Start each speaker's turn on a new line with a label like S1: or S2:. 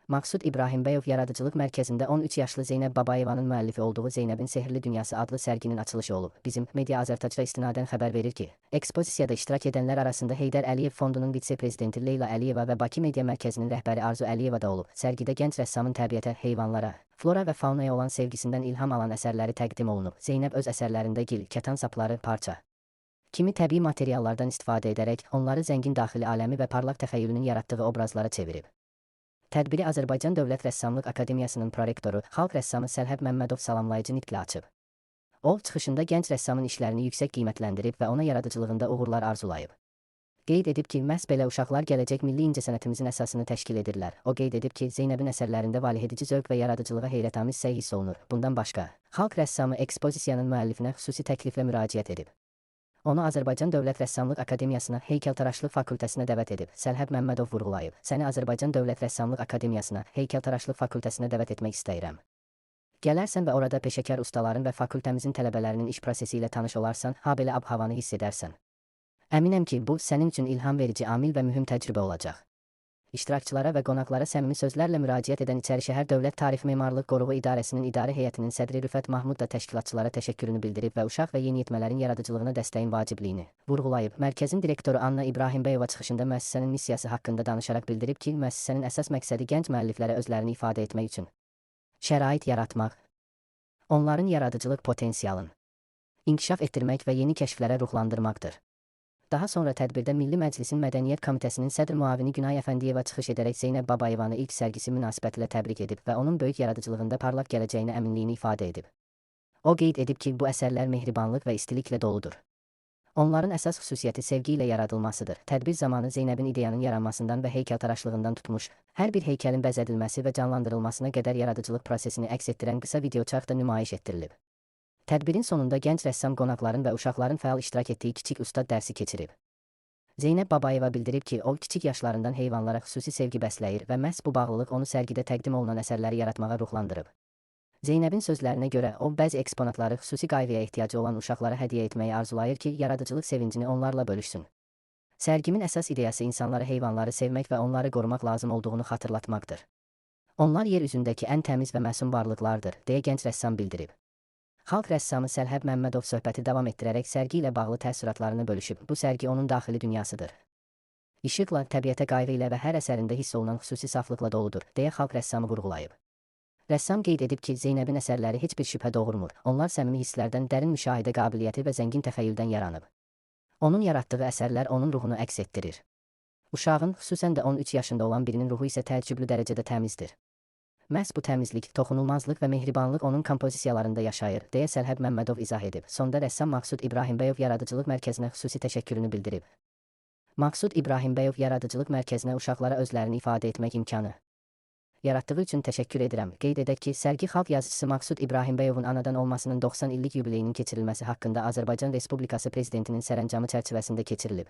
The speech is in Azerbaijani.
S1: Maqsud İbrahimbəyov Yaradıcılıq Mərkəzində 13 yaşlı Zeynəb Babayevanın müəllifi olduğu Zeynəbin Sehrli Dünyası adlı sərginin açılışı olub. Bizim Media Azərtacda istinadən xəbər verir ki, ekspozisiyada iştirak edənlər arasında Heydər Əliyev Fondunun vitse-prezidenti Leyla Əliyeva və Bakı Media Mərkəzinin rəhbəri Arzu Əliyeva da olub. Sərgidə gənc rəssamın təbiətə, heyvanlara, flora və faunaya olan sevgisindən ilham alan əsərləri təqdim olunub. Zeynəb öz əsərlərində gil, kətan sapları, parça kimi təbii materiallardan istifadə edərək onları zəngin daxili aləmi və parlaq təxəyyülünün yaratdığı obrazlara çevirib. Tədbiri Azərbaycan Dövlət Rəssamlıq Akademiyasının prorektoru, xalq rəssamı Səlhəb Məmmədov salamlayıcı nitqlə açıb. O, çıxışında gənc rəssamın işlərini yüksək qiymətləndirib və ona yaradıcılığında uğurlar arzulayıb. Qeyd edib ki, məhz belə uşaqlar gələcək milli incəsənətimizin əsasını təşkil edirlər. O qeyd edib ki, Zeynəbin əsərlərində valehedici zövq və yaradıcılığa heyrətamiz səy hiss olunur. Bundan başqa, xalq rəssamı ekspozisiyanın müəllifinə xüsusi təkliflə müraciət edib. Onu Azərbaycan Dövlət Rəssamlıq Akademiyasına, Heykəltaraşlıq Fakültəsinə dəvət edib. Səlhəb Məmmədov vurğulayıb. Səni Azərbaycan Dövlət Rəssamlıq Akademiyasına, Heykəltaraşlıq Fakültəsinə dəvət etmək istəyirəm. Gələrsən və orada peşəkar ustaların və fakültəmizin tələbələrinin iş prosesi ilə tanış olarsan, habelə ab-havanı hiss edərsən. Əminəm ki, bu, sənin üçün ilham verici amil və mühüm təcrübə olacaq. İştirakçılara və qonaqlara səmimi sözlərlə müraciət edən İçərişəhər Dövlət Tarix Memarlıq Qoruğu İdarəsinin İdarə Heyətinin sədri Rüfət Mahmud da təşkilatçılara təşəkkürünü bildirib və uşaq və yeniyetmələrin yaradıcılığına dəstəyin vacibliyini vurğulayıb. Mərkəzin direktoru Anna İbrahimbəyova çıxışında müəssisənin missiyası haqqında danışaraq bildirib ki, müəssisənin əsas məqsədi gənc müəlliflərə özlərini ifadə etmək üçün şərait yaratmaq, onların yaradıcılıq potensialını inkişaf etdirmək və yeni kəşflərə ruhlandırmaqdır. Daha sonra tədbirdə Milli Məclisin Mədəniyyət Komitəsinin sədr müavini Günay Əfəndiyeva çıxış edərək Zeynəb Babayevanı ilk sərgisi münasibətilə təbrik edib və onun böyük yaradıcılığında parlaq gələcəyinə əminliyini ifadə edib. O qeyd edib ki, bu əsərlər mehribanlıq və istiliklə doludur. Onların əsas xüsusiyyəti sevgi ilə yaradılmasıdır. Tədbir zamanı Zeynəbin ideyanın yaranmasından və heykəltaraşlığından tutmuş, hər bir heykəlin bəzədilməsi və canlandırılmasına qədər yaradıcılıq prosesini əks etdirən qısa videoçarx da nümayiş etdirilib. Tədbirin sonunda gənc rəssam qonaqların və uşaqların fəal iştirak etdiyi kiçik ustad dərsi keçirib. Zeynəb Babayeva bildirib ki, o kiçik yaşlarından heyvanlara xüsusi sevgi bəsləyir və məhz bu bağlılıq onu sərgidə təqdim olunan əsərləri yaratmağa ruhlandırıb. Zeynəbin sözlərinə görə o, bəzi eksponatları xüsusi qayğıya ehtiyacı olan uşaqlara hədiyyə etməyi arzulayır ki, yaradıcılıq sevincini onlarla bölüşsün. Sərgimin əsas ideyası insanlara heyvanları sevmək və onları qorumaq lazım olduğunu xatırlatmaqdır. Onlar yer üzündəki ən təmiz və məsum varlıqlardır, deyə gənc rəssam bildirib. Xalq rəssamı Səlhəb Məmmədov söhbəti davam etdirərək sərgi ilə bağlı təəssüratlarını bölüşüb. Bu sərgi onun daxili dünyasıdır. İşıqla, təbiətə qayğı ilə və hər əsərində hiss olunan xüsusi saflıqla doludur, deyə xalq rəssamı vurğulayıb. Rəssam qeyd edib ki, Zeynəbin əsərləri heç bir şübhə doğurmur. Onlar səmimi hisslərdən, dərin müşahidə qabiliyyəti və zəngin təxəyyüldən yaranıb. Onun yaratdığı əsərlər onun ruhunu əks etdirir. Uşağın, xüsusən də 13 yaşında olan birinin ruhu isə təəccüblü dərəcədə təmizdir. Məhz bu təmizlik, toxunulmazlıq və mehribanlıq onun kompozisiyalarında yaşayır, deyə Səlhəb Məmmədov izah edib. Sonda rəssam Maqsud İbrahimbəyov Yaradıcılıq Mərkəzinə xüsusi təşəkkürünü bildirib. Maqsud İbrahimbəyov Yaradıcılıq Mərkəzinə uşaqlara özlərini ifadə etmək imkanı yaratdığı üçün təşəkkür edirəm. Qeyd edək ki, sərgi xalq yazıçısı Maqsud İbrahimbəyovun anadan olmasının 90 illik yubileyinin keçirilməsi haqqında Azərbaycan Respublikası Prezidentinin sərəncamı çərçivəsində keçirilib.